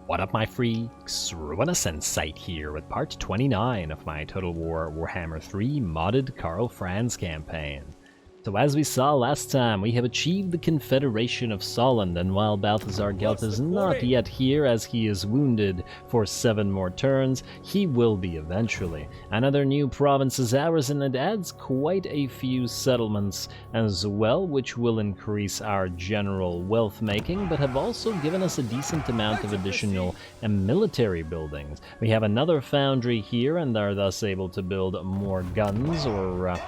What up, my freaks? RuinousInsight here with part 29 of my Total Warhammer 3 modded Karl Franz campaign. So as we saw last time, we have achieved the Confederation of Solland, and while Balthazar Gelt is not yet here as he is wounded for 7 more turns, he will be eventually. Another new province is ours, and it adds quite a few settlements as well, which will increase our general wealth making, but have also given us a decent amount of additional military buildings. We have another foundry here and are thus able to build more guns, or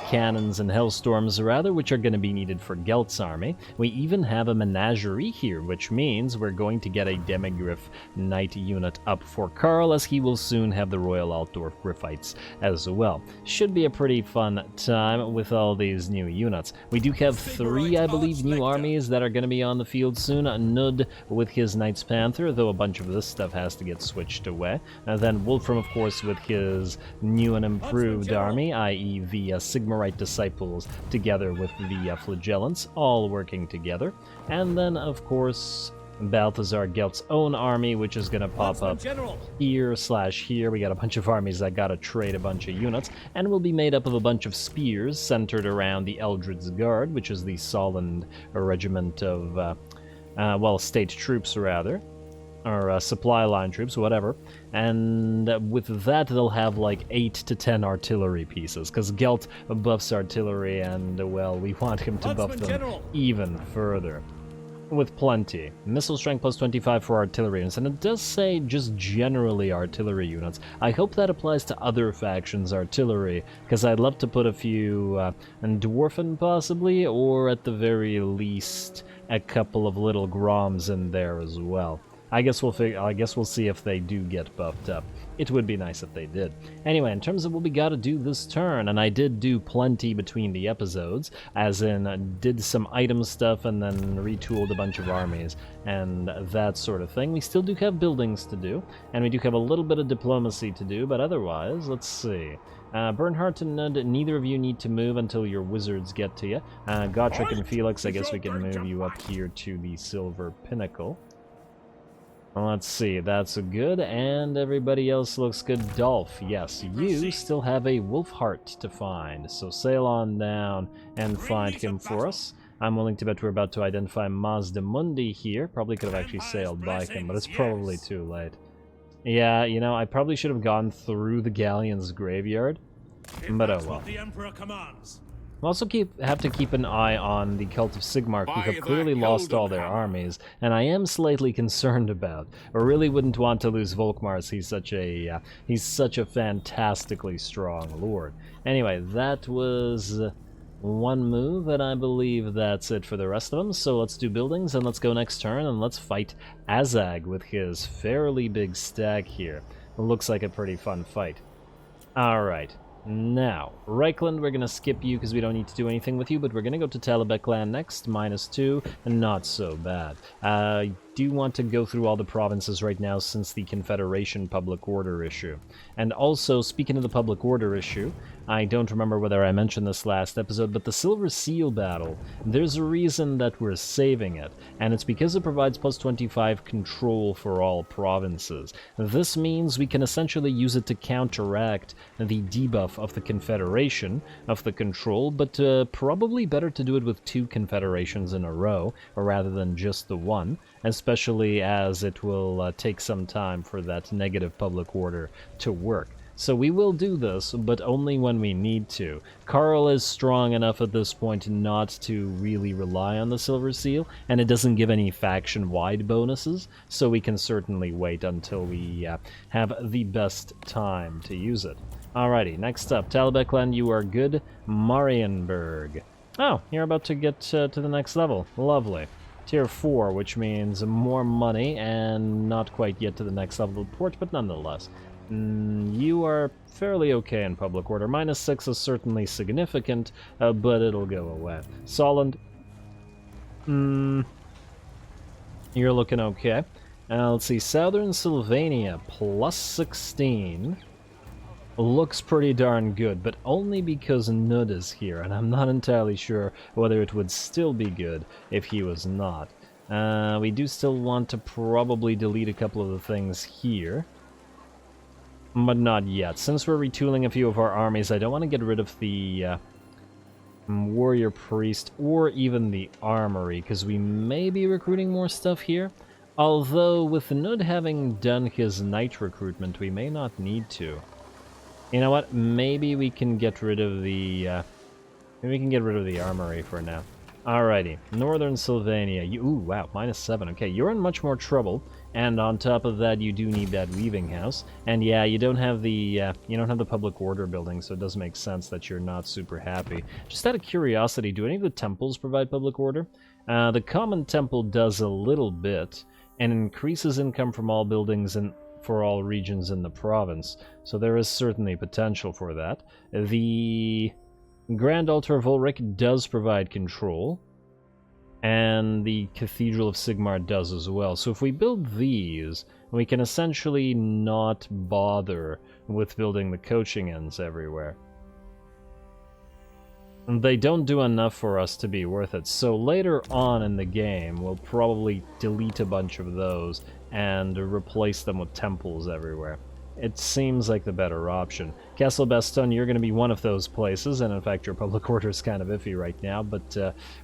cannons and hellstorms rather, which are going to be needed for Gelt's army. We even have a menagerie here, which means we're going to get a Demigryph Knight unit up for Karl, as he will soon have the Royal Altdorf Griffites as well. Should be a pretty fun time with all these new units. We do have 3, I believe, new armies that are going to be on the field soon. Nud with his Knights Panther, though a bunch of this stuff has to get switched away. Then Wolfram, of course, with his new and improved army, i.e. the Sigmarite Disciples, together with the Flagellants, all working together. And then, of course, Balthazar Gelt's own army, which is going to pop up here/here. We got a bunch of armies that got to trade a bunch of units, and will be made up of a bunch of spears centered around the Eldred's Guard, which is the Solland regiment of, state troops, rather. Or supply line troops, whatever. And with that, they'll have like 8 to 10 artillery pieces, because Gelt buffs artillery, and, well, we want him to buff them even further. With plenty. Missile strength plus 25 for artillery units, and it does say just generally artillery units. I hope that applies to other factions' artillery, because I'd love to put a few Dwarfen, possibly, or at the very least, a couple of little Groms in there as well. I guess we'll see if they do get buffed up. It would be nice if they did. Anyway, in terms of what we gotta do this turn, and I did do plenty between the episodes, as in did some item stuff and then retooled a bunch of armies and that sort of thing. We still do have buildings to do, and we do have a little bit of diplomacy to do, but otherwise, let's see. Bernhardt and Nud, neither of you need to move until your wizards get to you. Gotrek and Felix, I guess we can move you up here to the Silver Pinnacle. Let's see, that's good, and everybody else looks good. Dolph, yes, you still have a wolf heart to find, so sail on down and find him for us. I'm willing to bet we're about to identify Mazdamundi here. Probably could have actually sailed by him, but it's probably too late. Yeah, you know, I probably should have gone through the galleon's graveyard, but oh well. We also have to keep an eye on the Cult of Sigmar, who have clearly lost all their armies, and I am slightly concerned about. I really wouldn't want to lose Volkmar, as he's such a fantastically strong lord. Anyway, that was one move, and I believe that's it for the rest of them. So let's do buildings, and let's go next turn, and let's fight AZHAG with his fairly big stack here. It looks like a pretty fun fight. Alright. Now, Reikland, we're going to skip you because we don't need to do anything with you, but we're going to go to Talabekland next, -2, and not so bad. I do want to go through all the provinces right now since the Confederation public order issue. And also, speaking of the public order issue, I don't remember whether I mentioned this last episode, but the Silver Seal battle, there's a reason that we're saving it, and it's because it provides plus 25 control for all provinces. This means we can essentially use it to counteract the debuff of the Confederation of the control, but probably better to do it with 2 confederations in a row, rather than just the one, especially as it will take some time for that negative public order to work. So we will do this, but only when we need to. Karl is strong enough at this point not to really rely on the Silver Seal, and it doesn't give any faction-wide bonuses, so we can certainly wait until we have the best time to use it. Alrighty, next up, Talabekland, you are good. Marienburg. Oh, you're about to get to the next level. Lovely. Tier 4, which means more money, and not quite yet to the next level of port, but nonetheless. You are fairly okay in public order. -6 is certainly significant, but it'll go away. Solland, you're looking okay. Let's see, Southern Sylvania, +16. Looks pretty darn good, but only because Nud is here, and I'm not entirely sure whether it would still be good if he was not. We do still want to probably delete a couple of the things here. But not yet. Since we're retooling a few of our armies, I don't want to get rid of the warrior priest or even the armory, because we may be recruiting more stuff here. Although, with Nud having done his knight recruitment, we may not need to. You know what? Maybe we can get rid of the armory for now. Alrighty, Northern Sylvania. Ooh, wow, -7. Okay, you're in much more trouble, and on top of that, you do need that weaving house. And yeah, you don't have the public order building, so it does make sense that you're not super happy. Just out of curiosity, do any of the temples provide public order? The common temple does a little bit, and increases income from all buildings and for all regions in the province. So there is certainly potential for that. The Grand Altar of Ulrich does provide control, and the Cathedral of Sigmar does as well. So if we build these, we can essentially not bother with building the coaching ends everywhere. And they don't do enough for us to be worth it. So later on in the game, we'll probably delete a bunch of those and replace them with temples everywhere. It seems like the better option. Castle Baston, you're going to be one of those places, and in fact your public order is kind of iffy right now, but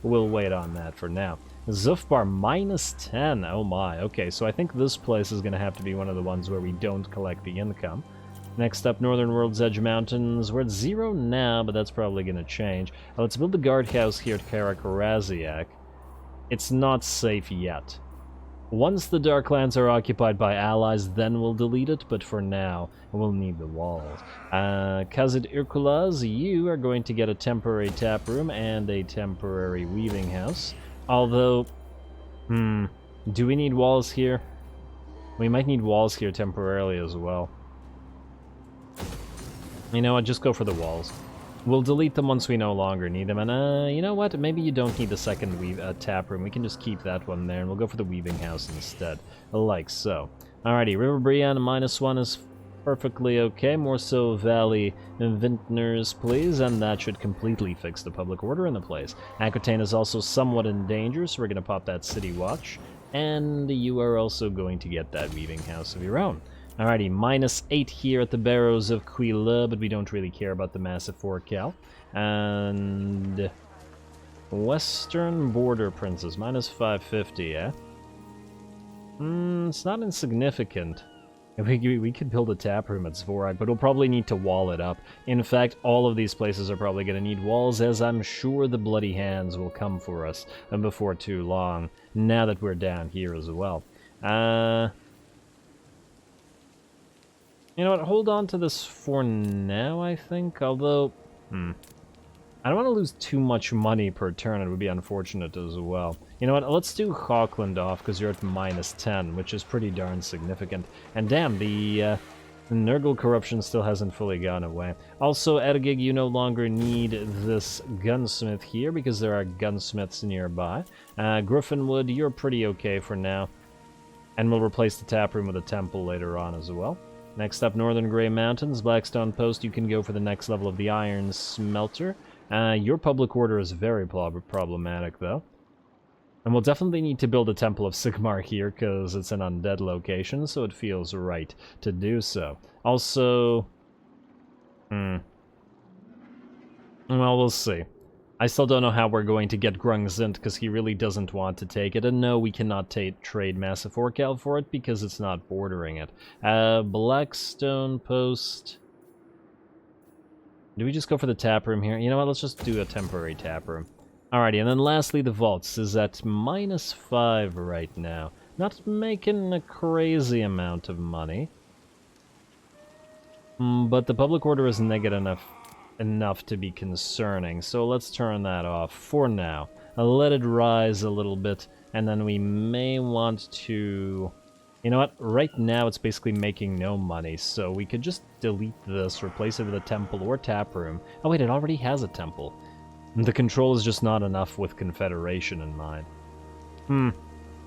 we'll wait on that for now. Zufbar, -10, oh my, okay, so I think this place is going to have to be one of the ones where we don't collect the income. Next up, Northern World's Edge Mountains, we're at 0 now, but that's probably going to change. Let's build the guardhouse here at Karak-Raziak. It's not safe yet. Once the Darklands are occupied by allies, then we'll delete it, but for now, we'll need the walls. Kazid Irkulaz, you are going to get a temporary tap room and a temporary weaving house. Although, do we need walls here? We might need walls here temporarily as well. You know what, just go for the walls. We'll delete them once we no longer need them, and you know what, maybe you don't need the second tap room, we can just keep that one there, and we'll go for the weaving house instead, like so. Alrighty, River Brienne, -1 is perfectly okay, more so Valley Vintners, please, and that should completely fix the public order in the place. Aquitaine is also somewhat in danger, so we're going to pop that City Watch, and you are also going to get that weaving house of your own. Alrighty, -8 here at the Barrows of Quila, but we don't really care about the massive forecal. And Western Border Princes, -550, eh? It's not insignificant. We could build a tap room at Zvorag, but we'll probably need to wall it up. In fact, all of these places are probably going to need walls, as I'm sure the Bloody Hands will come for us before too long, now that we're down here as well. You know what, hold on to this for now, I think, although, I don't want to lose too much money per turn, it would be unfortunate as well. You know what, let's do Hawkland off, because you're at -10, which is pretty darn significant. And damn, the Nurgle corruption still hasn't fully gone away. Also, Ergig, you no longer need this gunsmith here, because there are gunsmiths nearby. Griffinwood, you're pretty okay for now. And we'll replace the tap room with a temple later on as well. Next up, Northern Grey Mountains, Blackstone Post, you can go for the next level of the Iron Smelter. Your public order is very problematic, though. And we'll definitely need to build a Temple of Sigmar here, because it's an undead location, so it feels right to do so. Also, well, we'll see. I still don't know how we're going to get Grungzint, because he really doesn't want to take it. And no, we cannot trade Massive Orcal for it, because it's not bordering it. Blackstone Post. Do we just go for the tap room here? You know what, let's just do a temporary tap room. Alrighty, and then lastly, the Vaults is at -5 right now. Not making a crazy amount of money. But the public order is negative enough to be concerning, so let's turn that off for now. I'll let it rise a little bit, and then we may want to... You know what? Right now it's basically making no money, so we could just delete this, replace it with a temple or tap room. Oh wait, it already has a temple. The control is just not enough with Confederation in mind.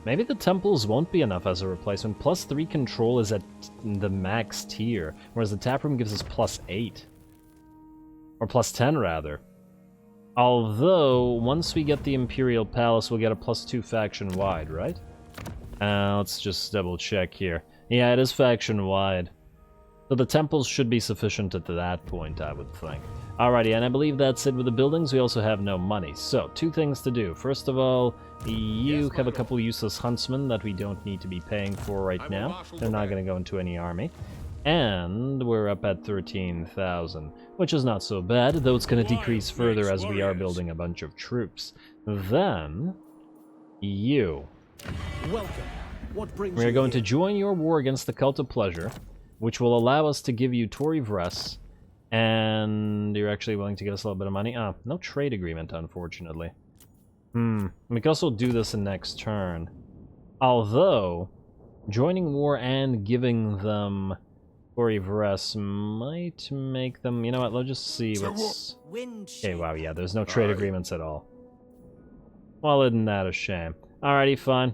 Maybe the temples won't be enough as a replacement. +3 control is at the max tier, whereas the tap room gives us +8. Or +10, rather. Although, once we get the Imperial Palace, we'll get a +2 faction-wide, right? Let's just double-check here. Yeah, it is faction-wide. So the temples should be sufficient at that point, I would think. Alrighty, and I believe that's it with the buildings. We also have no money. So, 2 things to do. First of all, you have a couple useless huntsmen that we don't need to be paying for right now. They're not going to go into any army. And we're up at 13,000, which is not so bad, though it's going to decrease further as we are building a bunch of troops. Then, you. We're going to join your war against the Cult of Pleasure, which will allow us to give you Tory Vress, and you're actually willing to give us a little bit of money? Ah, no trade agreement, unfortunately. We can also do this in next turn. Although, joining war and giving them Tory Vress might make them... You know what, let's just see what's... Okay, wow, yeah, there's no trade agreements at all. Well, isn't that a shame? Alrighty, fine.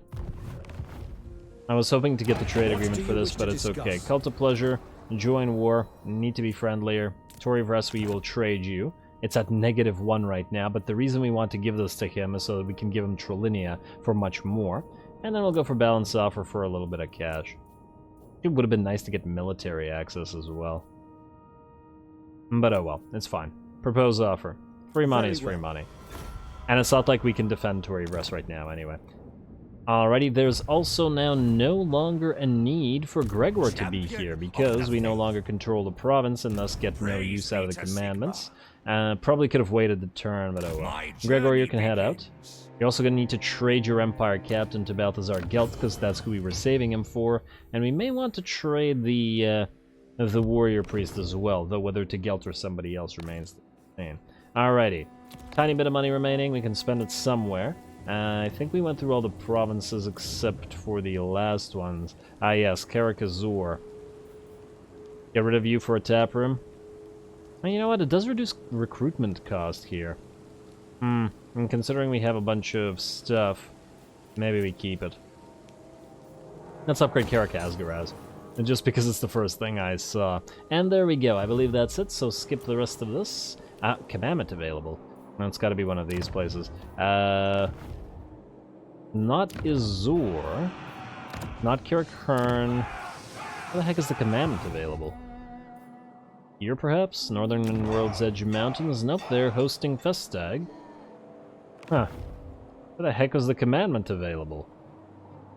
I was hoping to get the trade agreement for this, but it's okay. Cult of Pleasure, join war, need to be friendlier. Tory Vress, we will trade you. It's at -1 right now, but the reason we want to give this to him is so that we can give him Trilinia for much more. And then we'll go for balance offer for a little bit of cash. It would have been nice to get military access as well. But oh well, it's fine. Propose offer. Free money is free money. And it's not like we can defend Tory Vress right now anyway. Alrighty, there's also now no longer a need for Gregor to be here, because we no longer control the province and thus get no use out of the commandments. Probably could have waited the turn, but oh well. Gregor, you can head out. You're also going to need to trade your Empire Captain to Balthazar Gelt, because that's who we were saving him for. And we may want to trade the Warrior Priest as well, though whether to Gelt or somebody else remains the same. Alrighty. Tiny bit of money remaining, we can spend it somewhere. I think we went through all the provinces except for the last ones. Ah yes, Karakazor. Get rid of you for a tap room. And you know what, it does reduce recruitment cost here. And considering we have a bunch of stuff, maybe we keep it. Let's upgrade Karakazgaraz. Just because it's the first thing I saw. And there we go, I believe that's it, so skip the rest of this. Commandment available. Well, it's gotta be one of these places. Not Izor. Not Kirakern. Where the heck is the commandment available? Here, perhaps? Northern World's Edge Mountains? Nope, they're hosting Festag. Huh. Where the heck was the commandment available?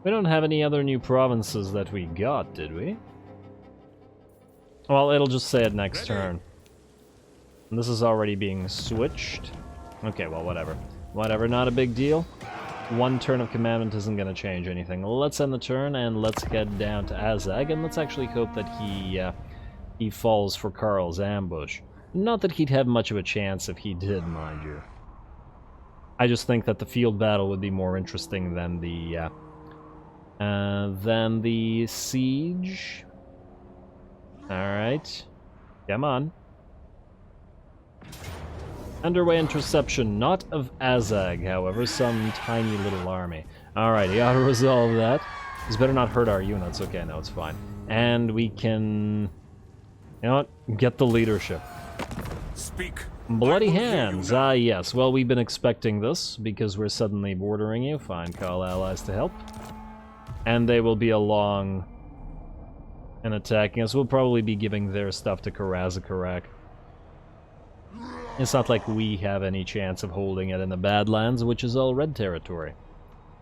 We don't have any other new provinces that we got, did we? Well, it'll just say it next turn. And this is already being switched. Okay, well, whatever. Whatever, not a big deal. One turn of commandment isn't going to change anything. Let's end the turn, and let's head down to AZHAG, and let's actually hope that he falls for Karl's ambush. Not that he'd have much of a chance if he did, mind you. I just think that the field battle would be more interesting than the siege. Alright. Come on. Underway interception, not of AZHAG, however, some tiny little army. Alright, he ought to resolve that. This better not hurt our units. Okay, no, it's fine. And we can... You know what? Get the leadership. Speak. Bloody hands! Ah, yes. Well, we've been expecting this, because we're suddenly bordering you. Fine, call allies to help. And they will be along and attacking us. We'll probably be giving their stuff to Karazakarak. It's not like we have any chance of holding it in the Badlands, which is all red territory.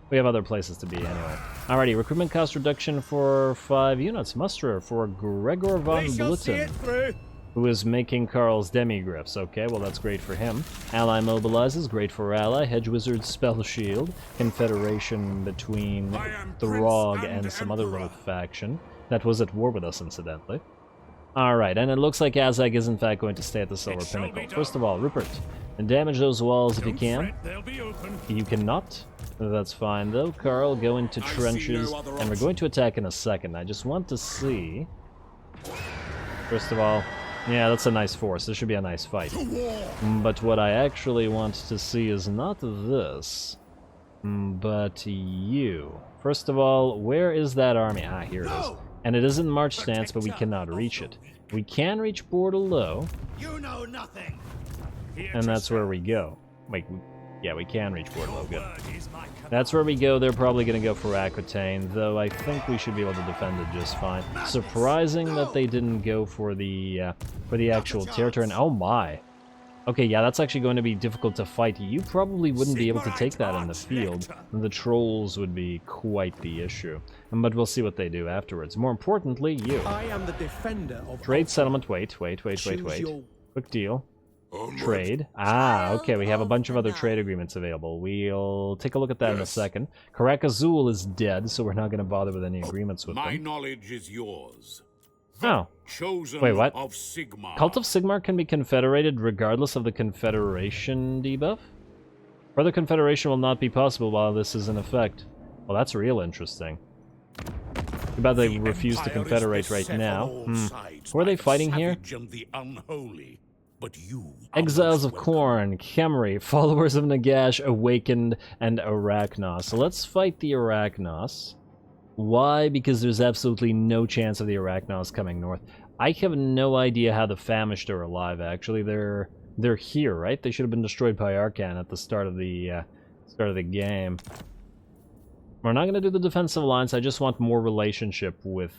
We have other places to be anyway. Alrighty, recruitment cost reduction for 5 units. Musterer for Gregor von Blutten, who is making Karl's demigriffs. Okay, well that's great for him. Ally mobilizes, great for ally. Hedge Wizard spell shield. Confederation between Throg and some other little faction that was at war with us, incidentally. Alright, and it looks like AZHAG is in fact going to stay at the Silver Pinnacle. First of all, Rupert, damage those walls if you can. You cannot. That's fine though. Karl, go into trenches, and we're going to attack in a second. I just want to see... First of all, yeah, that's a nice force. This should be a nice fight. But what I actually want to see is not this, but you. First of all, where is that army? Ah, here it is. And it is in march stance, but we cannot reach it. We can reach Bordelot, You know nothing. and that's where we go. Wait, yeah, we can reach Wardlow, good. That's where we go. They're probably going to go for Aquitaine, though I think we should be able to defend it just fine. Surprising that they didn't go for the actual territory. Oh my. Okay, yeah, that's actually going to be difficult to fight. You probably wouldn't be able to take that in the field. The trolls would be quite the issue. But we'll see what they do afterwards. More importantly, you. I am the defender of Trade settlement. Wait. Quick deal. Trade. Ah, okay, we have a bunch of other trade agreements available. We'll take a look at that in a second. Karak Azul is dead, so we're not going to bother with any agreements with them. My knowledge is yours. Oh. Chosen Wait, what? of Sigmar. Cult of Sigmar can be confederated regardless of the confederation debuff? Further confederation will not be possible while this is in effect. Well, that's real interesting. Too bad they refuse to confederate right now. Who are they fighting here? But you Exiles of Khorne, Khemri, Followers of Nagash, Awakened, and Arachnos. So let's fight the Arachnos. Why? Because there's absolutely no chance of the Arachnos coming north. I have no idea how the Famished are alive, actually. They're here, right? They should have been destroyed by Arcan at the start of the game. We're not going to do the defensive alliance. I just want more relationship with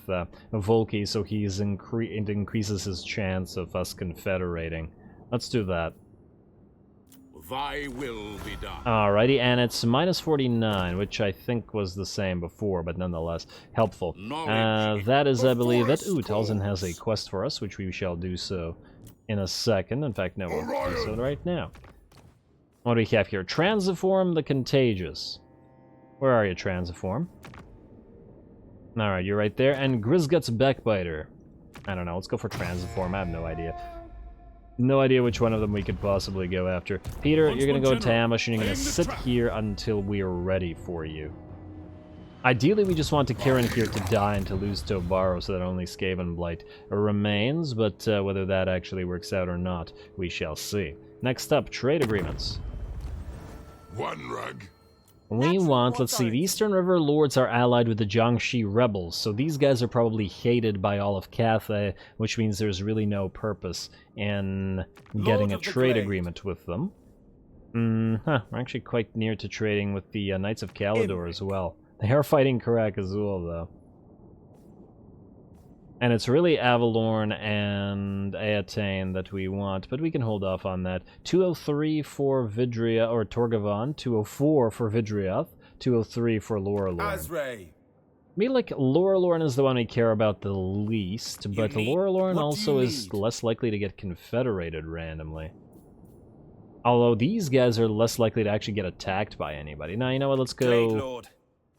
Volky, so it increases his chance of us confederating. Let's do that. Thy will be done. Alrighty, and it's minus 49, which I think was the same before, but nonetheless helpful. That is, I believe, it. Ooh, Talzin has a quest for us, which we shall do so in a second. In fact, no, we'll do so right now. What do we have here? Transiform the Contagious. Where are you, Transiform? Alright, you're right there. And Grisgut's Backbiter. I don't know, let's go for Transiform. I have no idea. No idea which one of them we could possibly go after. Peter, you're gonna go into ambush, and you're gonna sit here until we are ready for you. Ideally, we just want Kirin here to die and to lose Tobaro so that only Skaven Blight remains, but whether that actually works out or not, we shall see. Next up, trade agreements. One rug. We want, let's see, the Eastern River Lords are allied with the Jiangxi Rebels, so these guys are probably hated by all of Cathay, which means there's really no purpose in getting a trade agreement with them. We're actually quite near to trading with the Knights of Kalador as well. They are fighting Karak Azul, though. And it's really Avalorn and Eataine that we want, but we can hold off on that. 203 for Vidria, or Torgavon, 204 for Vidrioth, 203 for Lorelorn. I mean, like, Lorelorn is the one we care about the least, but Lorelorn also is less likely to get confederated randomly. Although these guys are less likely to actually get attacked by anybody. Now, you know what, let's go...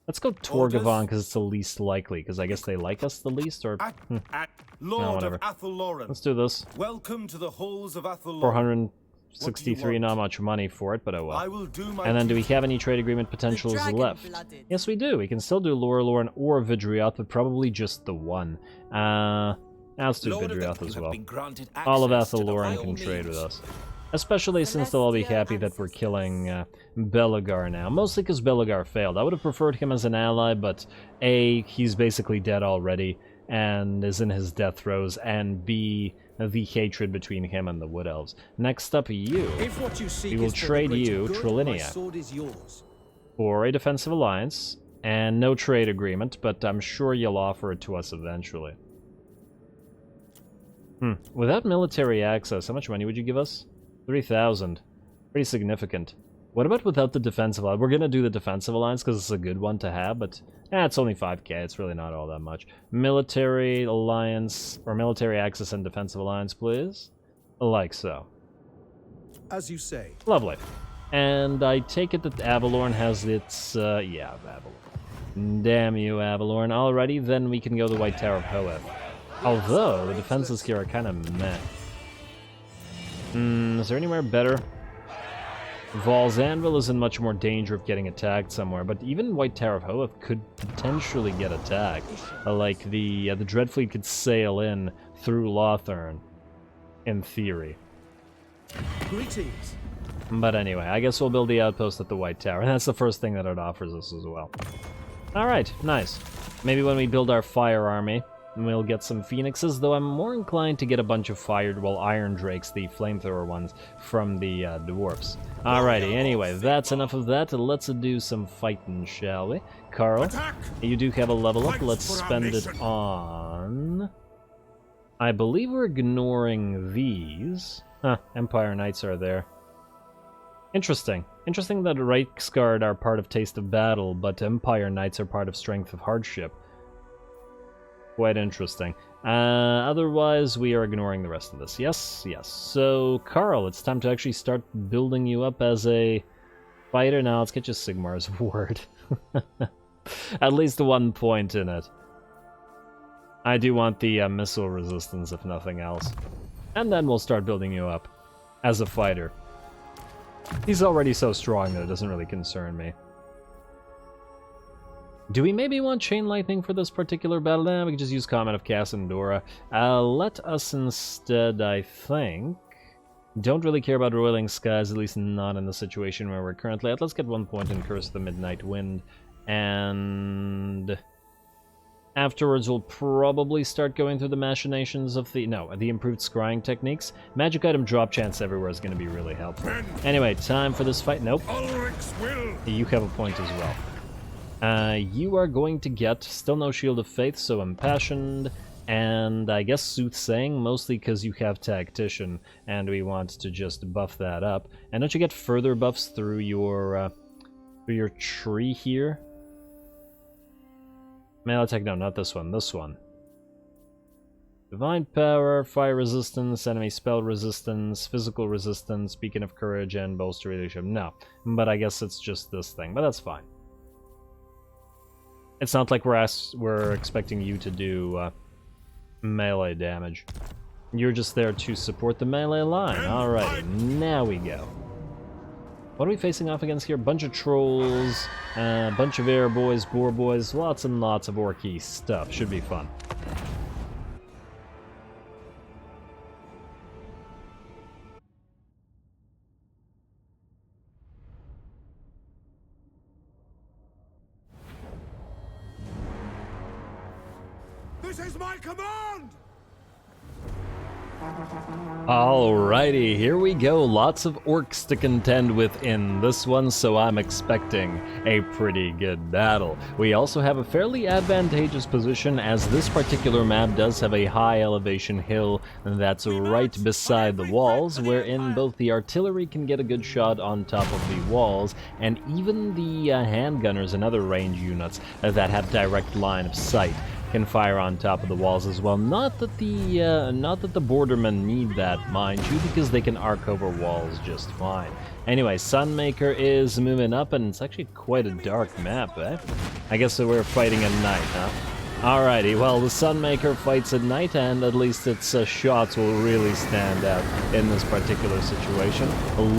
Let's go Torgavon, because it's the least likely, because I guess they like us the least, or... no, whatever. Let's do this. Welcome to the halls of 463, not much money for it, but oh well. And then do we have any trade agreement potentials left? Yes, we do. We can still do Lorelorn or Vidrioth, but probably just the one. Let's do Vidrioth as well. All of Athaloran can trade with us. Especially since they'll all be happy that we're killing Belagar now. Mostly because Belagar failed. I would have preferred him as an ally, but A, he's basically dead already and is in his death throes, and B, the hatred between him and the Wood Elves. Next up, you. We will trade you Trilinia for a defensive alliance and no trade agreement, but I'm sure you'll offer it to us eventually. Without military access, how much money would you give us? 3,000. Pretty significant. What about without the defensive alliance? We're gonna do the defensive alliance because it's a good one to have, but it's only 5k. It's really not all that much. Military alliance, or military access and defensive alliance, please. Like so. As you say. Lovely. And I take it that Avalorn has its, yeah, Avalorn. Damn you, Avalorn. Alrighty, then we can go to the White Tower of Hoeth. Although, the defenses here are kind of meh. Is there anywhere better? Val's Anvil is in much more danger of getting attacked somewhere, but even White Tower of Hoeth could potentially get attacked. Like, the Dreadfleet could sail in through Lothern, in theory. Greetings. But anyway, I guess we'll build the outpost at the White Tower, and that's the first thing that it offers us as well. Alright, nice. Maybe when we build our fire army, we'll get some Phoenixes, though I'm more inclined to get a bunch of Iron Drakes, the flamethrower ones, from the dwarfs. Alrighty, anyway, that's enough of that. Let's do some fighting, shall we? Karl, Attack! you do have a level up. Fight Let's for our spend it nation. on... I believe we're ignoring these. Huh, Empire Knights are there. Interesting. Interesting that Reiksguard are part of Taste of Battle, but Empire Knights are part of Strength of Hardship. Quite interesting. Otherwise, we are ignoring the rest of this. Yes, yes. So, Karl, it's time to actually start building you up as a fighter. Now, let's get you Sigmar's word. At least 1 point in it. I do want the missile resistance, if nothing else. And then we'll start building you up as a fighter. He's already so strong that it doesn't really concern me. Do we maybe want Chain Lightning for this particular battle? Nah, we can just use Comet of Cassandora. Let us instead, I think... Don't really care about Roiling Skies, at least not in the situation where we're currently at. Let's get 1 point in Curse of the Midnight Wind. And... afterwards, we'll probably start going through the machinations of the improved scrying techniques. Magic item drop chance everywhere is going to be really helpful. Anyway, time for this fight. Nope. Ulrich's will. You have a point as well. You are going to get still no Shield of Faith, so Impassioned, and I guess Soothsaying, mostly because you have Tactician, and we want to just buff that up. And don't you get further buffs through your tree here? Melee attack, no, not this one, this one. Divine Power, Fire Resistance, Enemy Spell Resistance, Physical Resistance, Beacon of Courage, and Bolster Leadership. No, but I guess it's just this thing, but that's fine. It's not like we're expecting you to do melee damage. You're just there to support the melee line. Alright, now we go. What are we facing off against here? Bunch of trolls, a bunch of air boys, boar boys, lots and lots of orky stuff. Should be fun. This is my command! Alrighty, here we go. Lots of orcs to contend with in this one, so I'm expecting a pretty good battle. We also have a fairly advantageous position, as this particular map does have a high elevation hill that's right beside the walls, wherein both the artillery can get a good shot on top of the walls, and even the handgunners and other range units that have direct line of sight can fire on top of the walls as well. Not that the bordermen need that, mind you, because they can arc over walls just fine. Anyway, Sunmaker is moving up, and it's actually quite a dark map, eh? I guess we're fighting at night, huh? Alrighty, well, the Sunmaker fights at night, and at least its shots will really stand out in this particular situation.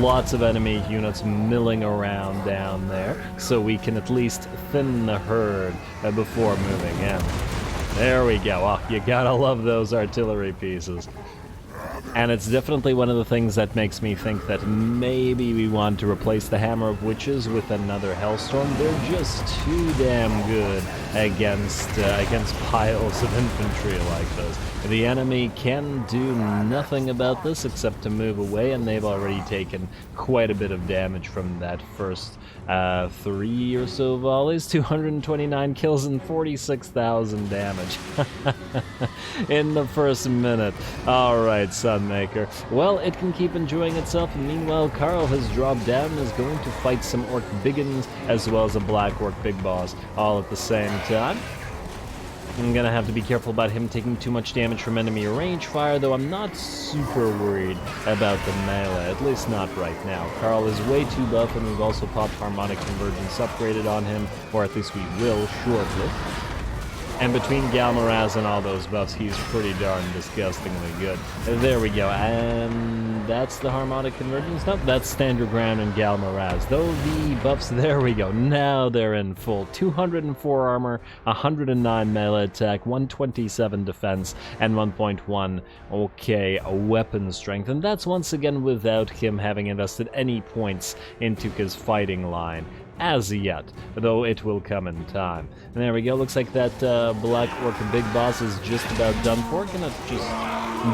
Lots of enemy units milling around down there, so we can at least thin the herd before moving in. There we go. Oh, you gotta love those artillery pieces. And it's definitely one of the things that makes me think that maybe we want to replace the Hammer of Witches with another Hellstorm. They're just too damn good against piles of infantry like this. The enemy can do nothing about this except to move away, and they've already taken quite a bit of damage from that first 3 or so volleys. 229 kills and 46,000 damage in the first minute. Alright, Sunmaker. Well, it can keep enjoying itself, and meanwhile Karl has dropped down and is going to fight some Orc Biggins as well as a Black Orc Big Boss all at the same time. I'm gonna have to be careful about him taking too much damage from enemy range fire, though I'm not super worried about the melee, at least not right now. Karl is way too buff, and we've also popped Harmonic Convergence upgraded on him, or at least we will shortly. And between Galmaraz and all those buffs, he's pretty darn disgustingly good. There we go, and that's the Harmonic Convergence? Nope, that's Stand Ground and Galmaraz. Though the buffs, there we go, now they're in full. 204 armor, 109 melee attack, 127 defense, and 1.1, okay, weapon strength. And that's once again without him having invested any points into his fighting line. as yet, though it will come in time. And there we go, looks like that Black Orc Big Boss is just about done for. Gonna just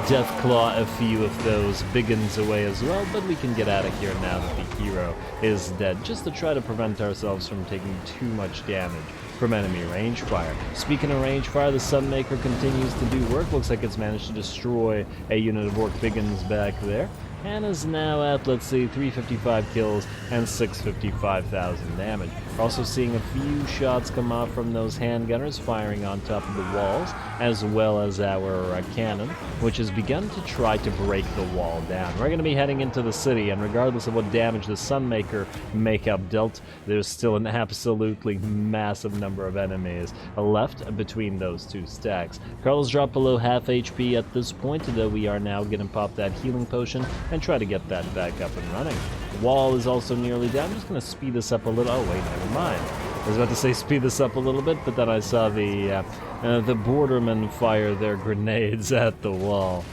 Deathclaw a few of those big uns away as well, but we can get out of here now that the hero is dead, just to try to prevent ourselves from taking too much damage from enemy range fire. Speaking of range fire, the Sunmaker continues to do work. Looks like it's managed to destroy a unit of Orc Biggins back there, and is now at, let's see, 355 kills and 655,000 damage. We're also seeing a few shots come off from those handgunners firing on top of the walls, as well as our cannon, which has begun to try to break the wall down. We're going to be heading into the city, and regardless of what damage the Sunmaker may have dealt, there's still an absolutely massive number of enemies left between those two stacks. Karl's dropped below half HP at this point, though we are now going to pop that healing potion and try to get that back up and running. The wall is also nearly down. I'm just going to speed this up a little. Oh wait, never mind. I was about to say speed this up a little bit, but then I saw the bordermen fire their grenades at the wall.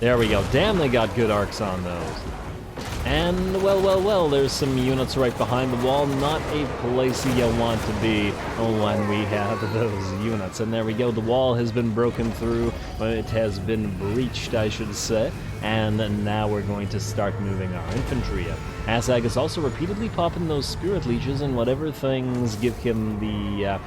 There we go. Damn, they got good arcs on those. And, well, there's some units right behind the wall. Not a place you want to be when we have those units. And there we go, the wall has been broken through. It has been breached, I should say. And now we're going to start moving our infantry up. AZHAG is also repeatedly popping those spirit leeches, and whatever things give him the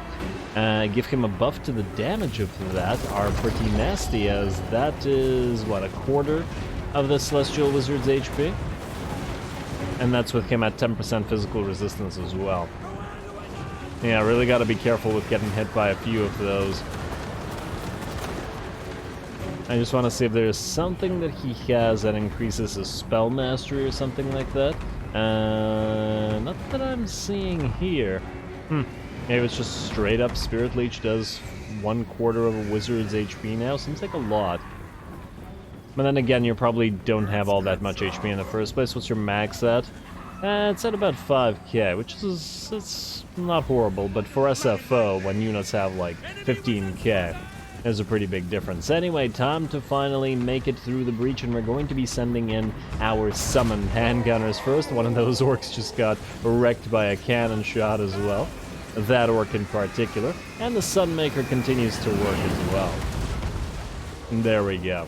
give him a buff to the damage of that are pretty nasty, as that is, what, a quarter of the Celestial Wizard's HP? And that's with him at 10% physical resistance as well. Yeah, really got to be careful with getting hit by a few of those. I just want to see if there's something that he has that increases his spell mastery or something like that. Not that I'm seeing here. Maybe it's just straight up Spirit Leech does 1/4 of a wizard's HP now. Seems like a lot. But then again, you probably don't have all that much HP in the first place. What's your max at? It's at about 5k, which is, it's not horrible, but for SFO, when units have like 15k, there's a pretty big difference. Anyway, time to finally make it through the breach, and we're going to be sending in our summoned handgunners first. One of those orcs just got wrecked by a cannon shot as well. That orc in particular. And the Sunmaker continues to work as well. And there we go.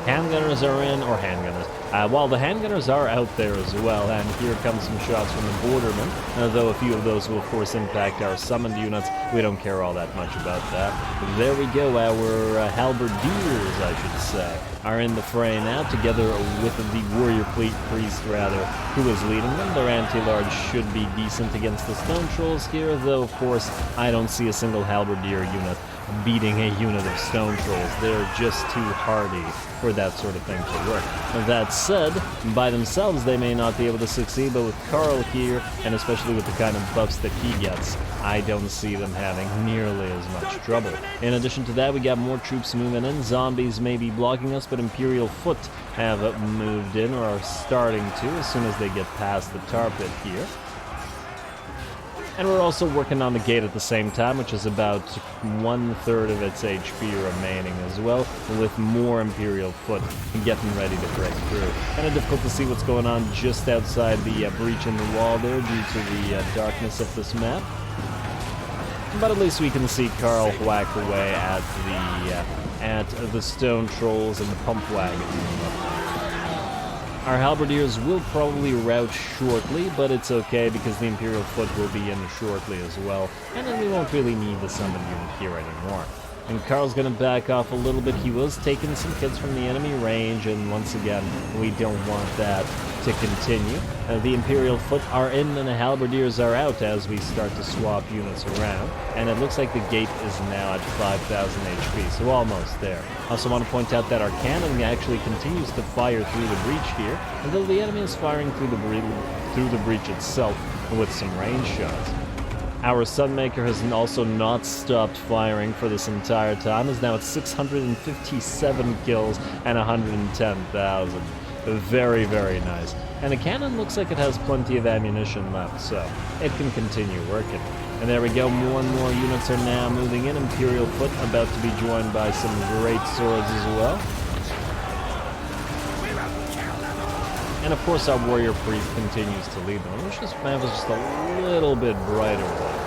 Handgunners are in, or handgunners. Well, the handgunners are out there as well, and here come some shots from the bordermen, though a few of those will of course impact our summoned units. We don't care all that much about that. But there we go, our halberdiers, I should say, are in the fray now, together with the warrior priest, rather, who is leading them. Their anti-large should be decent against the stone trolls here, though of course I don't see a single halberdier unit beating a unit of stone trolls. They're just too hardy for that sort of thing to work. That said, by themselves they may not be able to succeed, but with Karl here, and especially with the kind of buffs that he gets, I don't see them having nearly as much trouble. In addition to that, we got more troops moving in. Zombies may be blocking us, but Imperial Foot have moved in, or are starting to, as soon as they get past the tar pit here. And we're also working on the gate at the same time, which is about 1/3 of its HP remaining as well, with more Imperial Foot getting ready to break through. Kind of difficult to see what's going on just outside the breach in the wall there due to the darkness of this map. But at least we can see Karl whack away at the stone trolls and the pump wagon. Our halberdiers will probably rout shortly, but it's okay because the Imperial Foot will be in shortly as well, and then we won't really need the summon unit here anymore. And Karl's gonna back off a little bit. He was taking some hits from the enemy range, and once again, we don't want that to continue. The Imperial Foot are in and the halberdiers are out as we start to swap units around, and it looks like the gate is now at 5,000 HP, so almost there. I also want to point out that our cannon actually continues to fire through the breach here, although the enemy is firing through the breach itself with some range shots. Our Sunmaker has also not stopped firing for this entire time, is now at 657 kills and 110,000. Very, very nice. And the cannon looks like it has plenty of ammunition left, so it can continue working. And there we go, more and more units are now moving in. Imperial Foot about to be joined by some great swords as well. And of course our warrior priest continues to lead them. I wish this map was just a little bit brighter though.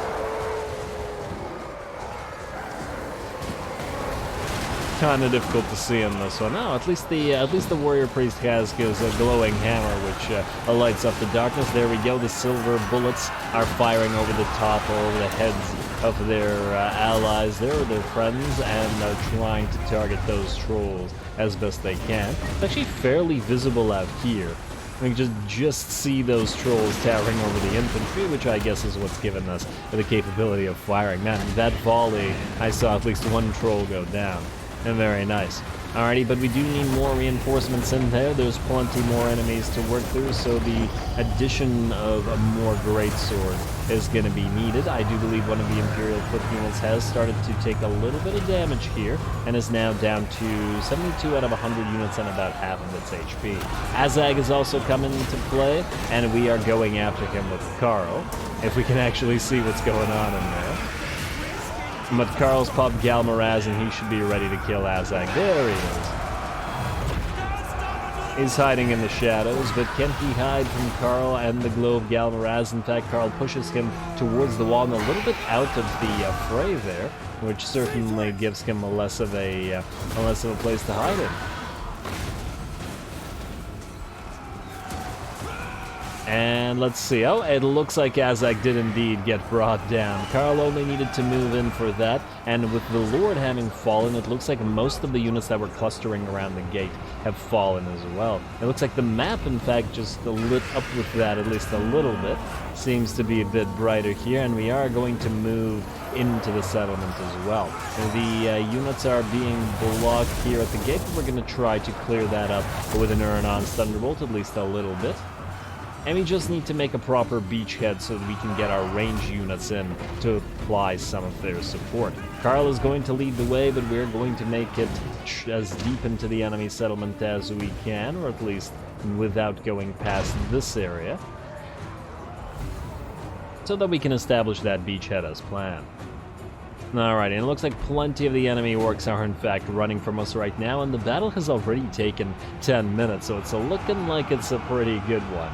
Kind of difficult to see in this one. No, at least the warrior priest has his glowing hammer, which lights up the darkness. There we go. The silver bullets are firing over the top, over the heads of their allies there, or their friends, and are trying to target those trolls as best they can. It's actually fairly visible out here. We can just see those trolls towering over the infantry, which I guess is what's given us the capability of firing. Man, that volley, I saw at least one troll go down. And very nice. Alrighty, but we do need more reinforcements in there. There's plenty more enemies to work through, so the addition of a more greatsword is going to be needed. I do believe one of the Imperial foot units has started to take a little bit of damage here, and is now down to 72 out of 100 units and about half of its HP. AZHAG is also coming into play, and we are going after him with Karl, if we can actually see what's going on in there. But Karl's popped Galmaraz, and he should be ready to kill AZHAG. There he is. He's hiding in the shadows, but can he hide from Karl and the glow of Galmaraz? In fact, Karl pushes him towards the wall and a little bit out of the fray there, which certainly gives him a less of a place to hide in. And let's see. Oh, it looks like AZHAG did indeed get brought down. Karl only needed to move in for that, and with the Lord having fallen, it looks like most of the units that were clustering around the gate have fallen as well. It looks like the map, in fact, just lit up with that at least a little bit. Seems to be a bit brighter here, and we are going to move into the settlement as well. The units are being blocked here at the gate, but we're going to try to clear that up with an Uranon Thunderbolt, at least a little bit. And we just need to make a proper beachhead so that we can get our range units in to apply some of their support. Karl is going to lead the way, but we're going to make it as deep into the enemy settlement as we can, or at least without going past this area, so that we can establish that beachhead as planned. Alright, and it looks like plenty of the enemy orcs are in fact running from us right now, and the battle has already taken 10 minutes, so it's looking like it's a pretty good one.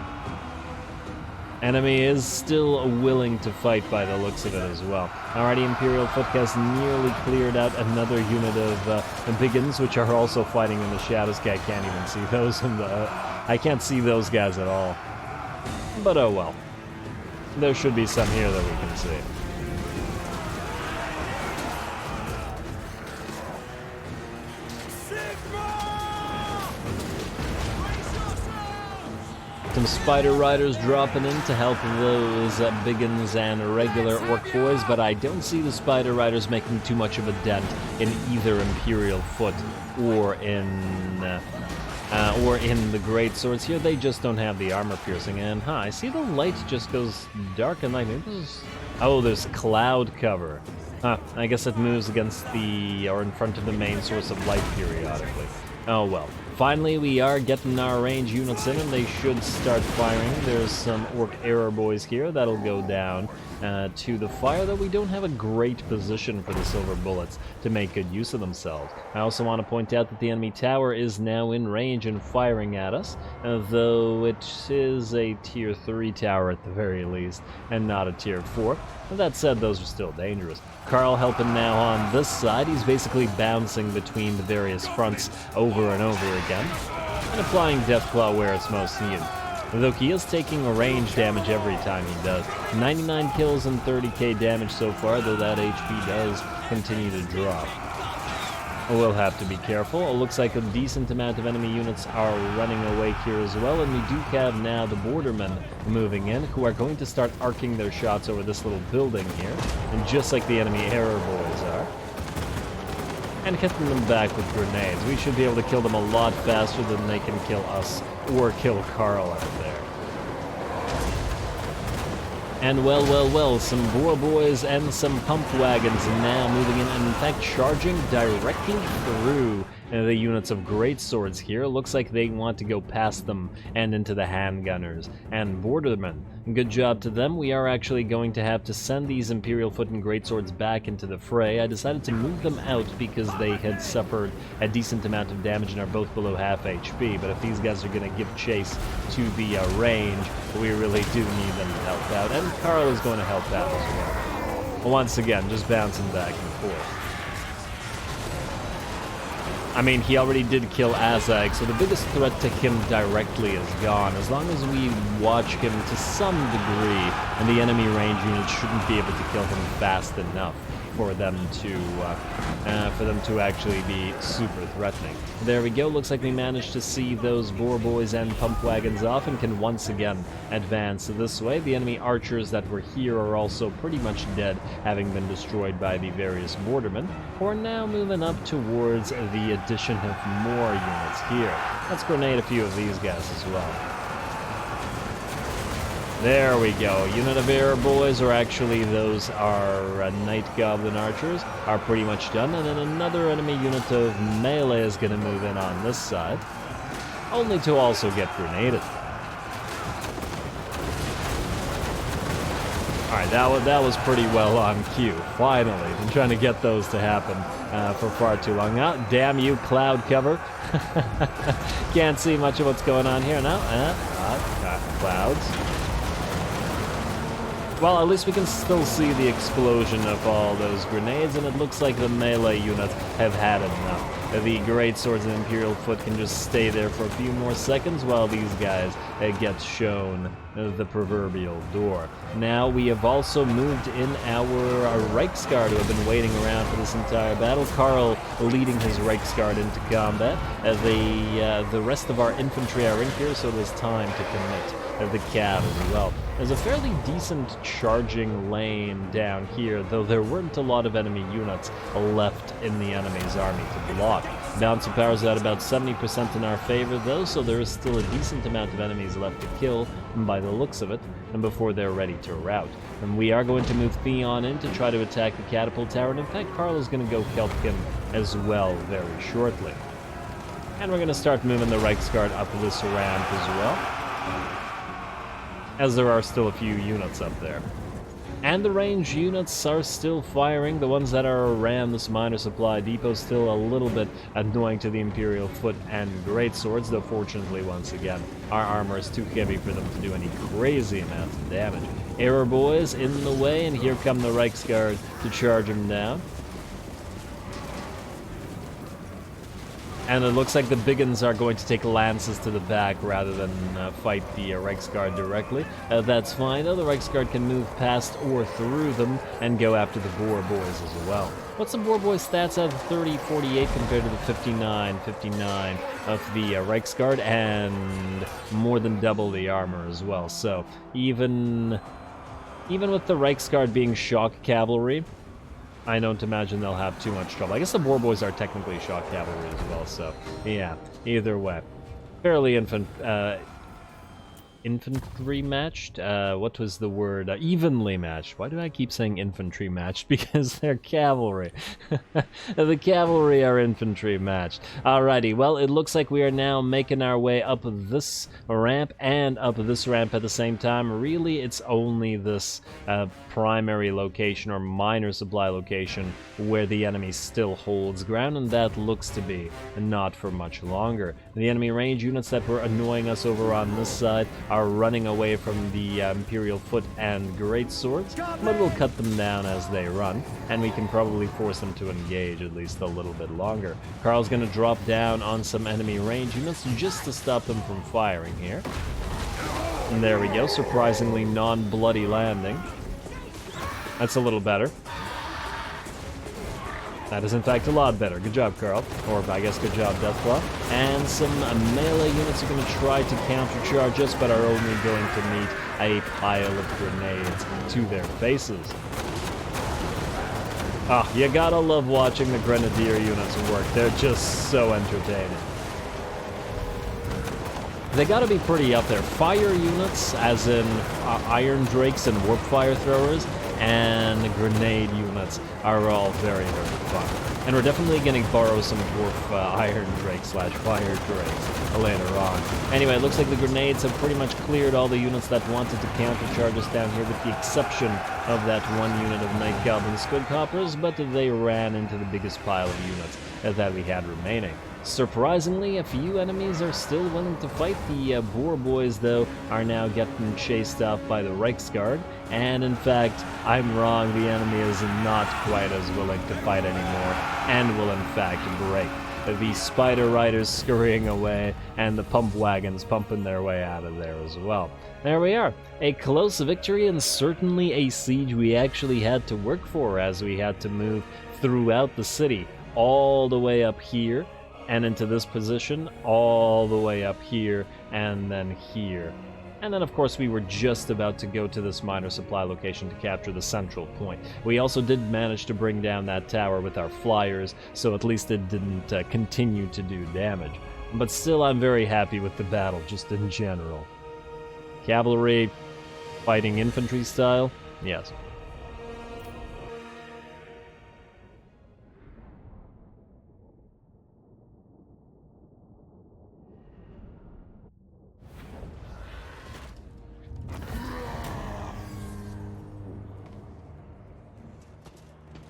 Enemy is still willing to fight by the looks of it as well. Alrighty, Imperial Foot has nearly cleared out another unit of Biggins, which are also fighting in the shadows. I can't even see those I can't see those guys at all. But oh well. There should be some here that we can see. Some Spider Riders dropping in to help those Biggins and regular Orc boys, but I don't see the Spider Riders making too much of a dent in either Imperial Foot or in the Great Swords here. They just don't have the armor piercing. And I see the light just goes dark and light. Oh, there's cloud cover. I guess it moves against or in front of the main source of light periodically. Oh well. Finally, we are getting our range units in, and they should start firing. There's some Orc Error Boys here that'll go down to the fire, though we don't have a great position for the silver bullets to make good use of themselves. I also want to point out that the enemy tower is now in range and firing at us, though it is a tier 3 tower at the very least, and not a tier 4. But that said, those are still dangerous. Karl helping now on this side. He's basically bouncing between the various fronts over and over again, and applying Deathclaw where it's most needed. Though he is taking range damage every time he does. 99 kills and 30k damage so far, though that HP does continue to drop. We'll have to be careful. It looks like a decent amount of enemy units are running away here as well, and we do have now the Bordermen moving in, who are going to start arcing their shots over this little building here, and just like the enemy Error Boys are, and hitting them back with grenades. We should be able to kill them a lot faster than they can kill us or kill Karl out there. And well, some Boar Boys and some Pump Wagons now moving in, and in fact charging directly through the units of great swords here. Looks like they want to go past them and into the handgunners and bordermen. Good job to them. We are actually going to have to send these Imperial Foot and greatswords back into the fray. I decided to move them out because they had suffered a decent amount of damage and are both below half HP, but if these guys are going to give chase to the range, we really do need them to help out, and Karl is going to help out as well. Once again, just bouncing back and forth. I mean, he already did kill AZHAG, so the biggest threat to him directly is gone. As long as we watch him to some degree, and the enemy range units shouldn't be able to kill him fast enough for them to actually be super threatening. There we go. Looks like we managed to see those boar boys and pump wagons off and can once again advance this way. The enemy archers that were here are also pretty much dead, having been destroyed by the various bordermen. We're now moving up towards the addition of more units here. Let's grenade a few of these guys as well. There we go. Unit of air boys, or actually those are Night Goblin archers, are pretty much done. And then another enemy unit of melee is going to move in on this side, only to also get grenaded. Alright, that was pretty well on cue. Finally. Been trying to get those to happen for far too long now. Damn you, cloud cover. Can't see much of what's going on here now. Clouds. Well, at least we can still see the explosion of all those grenades, and it looks like the melee units have had enough. The great swords and Imperial Foot can just stay there for a few more seconds while these guys get shown the proverbial door. Now we have also moved in our Reiksguard, who have been waiting around for this entire battle. Karl leading his Reiksguard into combat. The rest of our infantry are in here, so it was time to commit the cav as well. There's a fairly decent charging lane down here, though there weren't a lot of enemy units left in the enemy's army to block. Balance of power is at about 70% in our favor, though, so there is still a decent amount of enemies left to kill, by the looks of it, and before they're ready to rout. And we are going to move Theon in to try to attack the catapult tower, and in fact, Karl is going to go help him as well very shortly. And we're going to start moving the Reiksguard up this ramp as well, as there are still a few units up there. And the range units are still firing. The ones that are around this minor supply depot still a little bit annoying to the Imperial Foot and great swords, though fortunately, once again, our armor is too heavy for them to do any crazy amounts of damage. Arrow boys in the way, and here come the Reiksguard to charge him down. And it looks like the Biggins are going to take lances to the back rather than fight the Reiksguard directly. That's fine, though. The Reiksguard can move past or through them and go after the Boar Boys as well. What's the Boar Boys' stats at 30-48 compared to the 59-59 of the Reiksguard, and more than double the armor as well. So even with the Reiksguard being shock cavalry, I don't imagine they'll have too much trouble. I guess the Boar Boys are technically shock cavalry as well, so yeah, either way. Fairly infantry matched? What was the word? Evenly matched. Why do I keep saying infantry matched? Because they're cavalry. The cavalry are infantry matched. Alrighty, well, it looks like we are now making our way up this ramp and up this ramp at the same time. Really, it's only this primary location or minor supply location where the enemy still holds ground, and that looks to be not for much longer. The enemy range units that were annoying us over on this side are running away from the Imperial Foot and great swords, but we'll cut them down as they run, and we can probably force them to engage at least a little bit longer. Karl's going to drop down on some enemy range units just to stop them from firing here. And there we go, surprisingly non-bloody landing. That's a little better. That is in fact a lot better. Good job, Karl. Or I guess good job, Deathclaw. And some melee units are going to try to countercharge us, but are only going to meet a pile of grenades to their faces. Ah, you gotta love watching the Grenadier units work. They're just so entertaining. They gotta be pretty up there. Fire units, as in Iron Drakes and Warp Fire Throwers, and grenade units are all very, very fun. And we're definitely going to borrow some dwarf iron drake / fire drakes later on. Anyway, it looks like the grenades have pretty much cleared all the units that wanted to countercharge us down here, with the exception of that one unit of Night Goblin Squidcoppers, but they ran into the biggest pile of units that we had remaining. Surprisingly, a few enemies are still willing to fight. The Boar Boys, though, are now getting chased off by the Reiksguard, and in fact, I'm wrong, the enemy is not quite as willing to fight anymore, and will in fact break. The Spider Riders scurrying away, and the pump wagons pumping their way out of there as well. There we are. A close victory, and certainly a siege we actually had to work for, as we had to move throughout the city, all the way up here, and into this position, all the way up here, and then here. And then, of course, we were just about to go to this minor supply location to capture the central point. We also did manage to bring down that tower with our flyers, so at least it didn't continue to do damage. But still, I'm very happy with the battle, just in general. Cavalry, fighting infantry style? Yes.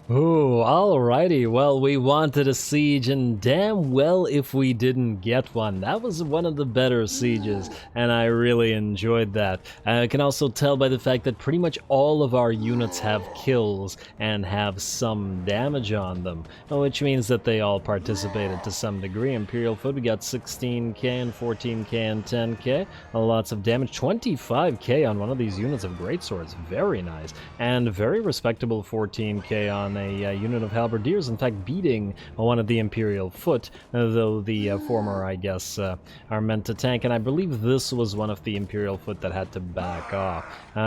Ooh, alrighty, well, we wanted a siege, and damn well if we didn't get one. That was one of the better sieges, and I really enjoyed that. I can also tell by the fact that pretty much all of our units have kills and have some damage on them, which means that they all participated to some degree. Imperial Foot, we got 16k and 14k and 10k, lots of damage, 25k on one of these units of greatswords, very nice, and very respectable 14k on a unit of halberdiers, in fact beating one of the Imperial Foot, though the former, I guess, are meant to tank, and I believe this was one of the Imperial Foot that had to back off.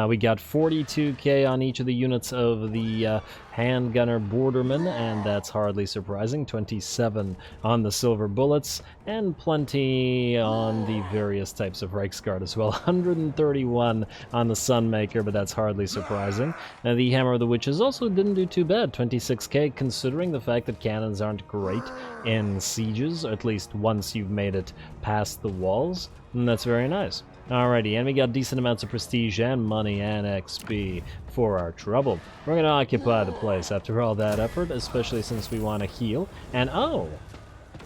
We got 42k on each of the units of the handgunner borderman, and that's hardly surprising, 27 on the silver bullets, and plenty on the various types of Reiksguard as well, 131 on the Sunmaker, but that's hardly surprising. The Hammer of the Witches also didn't do too bad, 26k, considering the fact that cannons aren't great in sieges, at least once you've made it past the walls, and that's very nice. Alrighty, and we got decent amounts of prestige and money and XP for our trouble. We're going to occupy the place after all that effort, especially since we want to heal. And oh,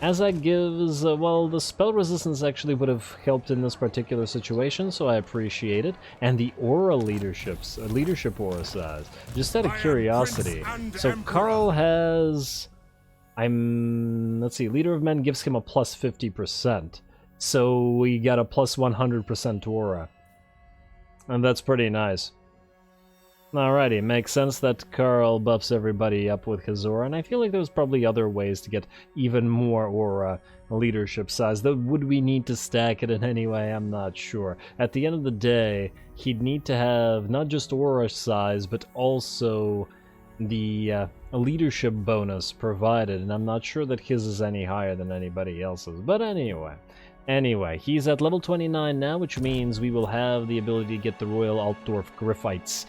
AZHAG gives, well, the spell resistance actually would have helped in this particular situation, so I appreciate it. And the aura leadership aura size, just out of curiosity. So Karl has, let's see, Leader of Men gives him a plus 50%. So we got a plus 100% aura. And that's pretty nice. Alrighty, makes sense that Karl buffs everybody up with his aura, and I feel like there's probably other ways to get even more aura leadership size, though would we need to stack it in any way? I'm not sure. At the end of the day, he'd need to have not just aura size, but also the leadership bonus provided, and I'm not sure that his is any higher than anybody else's, but Anyway, he's at level 29 now, which means we will have the ability to get the Royal Altdorf Griffites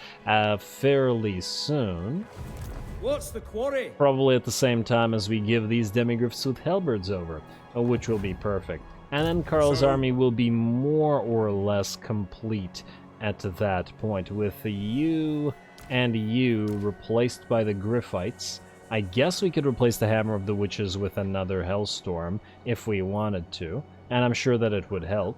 fairly soon. What's the quarry? Probably at the same time as we give these Demigriffs with Halberds over, which will be perfect. And then Karl's army will be more or less complete at that point, with the U and U replaced by the Griffites. I guess we could replace the Hammer of the Witches with another Hellstorm if we wanted to, and I'm sure that it would help.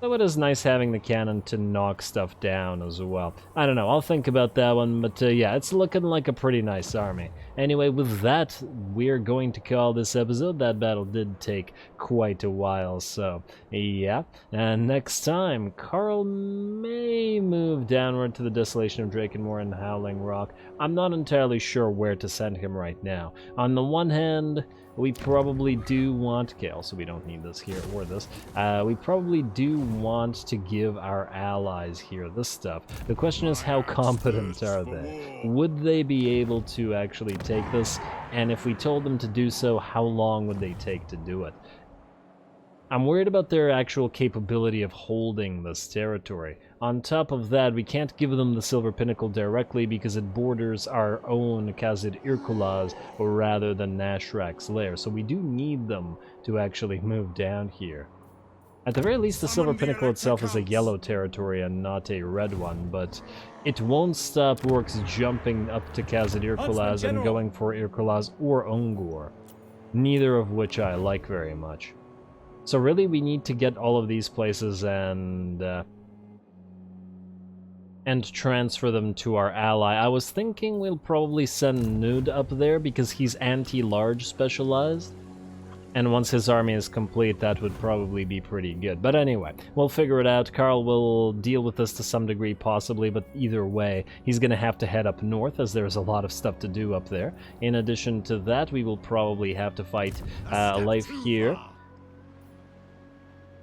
Though it is nice having the cannon to knock stuff down as well. I don't know, I'll think about that one, but yeah, it's looking like a pretty nice army. Anyway, with that, we're going to call this episode. That battle did take quite a while, so yeah. And next time, Karl may move downward to the Desolation of Drakenmoor and Howling Rock. I'm not entirely sure where to send him right now. On the one hand, we probably do want, okay, also we don't need this here or this, we probably do want to give our allies here this stuff. The question is, how competent are they? Would they be able to actually take this? And if we told them to do so, how long would they take to do it? I'm worried about their actual capability of holding this territory. On top of that, we can't give them the Silver Pinnacle directly because it borders our own Khazid Irkulaz rather than Nashrak's lair, so we do need them to actually move down here. At the very least, the Silver Pinnacle itself is a yellow territory and not a red one, but it won't stop orcs jumping up to Khazid Irkulaz and going for Irkulaz or Ungor, neither of which I like very much. So really, we need to get all of these places and transfer them to our ally. I was thinking we'll probably send Nud up there because he's anti-large specialized. And once his army is complete, that would probably be pretty good. But anyway, we'll figure it out. Karl will deal with this to some degree, possibly, but either way, he's going to have to head up north, as there's a lot of stuff to do up there. In addition to that, we will probably have to fight Life here.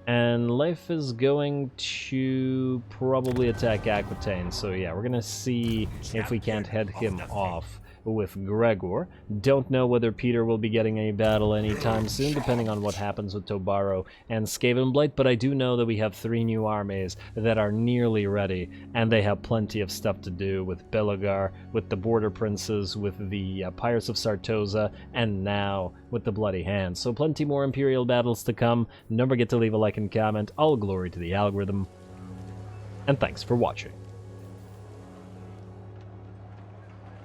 And Life is going to probably attack Aquitaine, so yeah, we're going to see if we can't head him off with Gregor. Don't know whether Peter will be getting a battle anytime soon, depending on what happens with Tobaro and Skavenblight, but I do know that we have 3 new armies that are nearly ready, and they have plenty of stuff to do with Belagar, with the Border Princes, with the Pirates of Sartosa, and now with the Bloody Hands. So plenty more Imperial battles to come. Don't forget to leave a like and comment. All glory to the algorithm, and thanks for watching.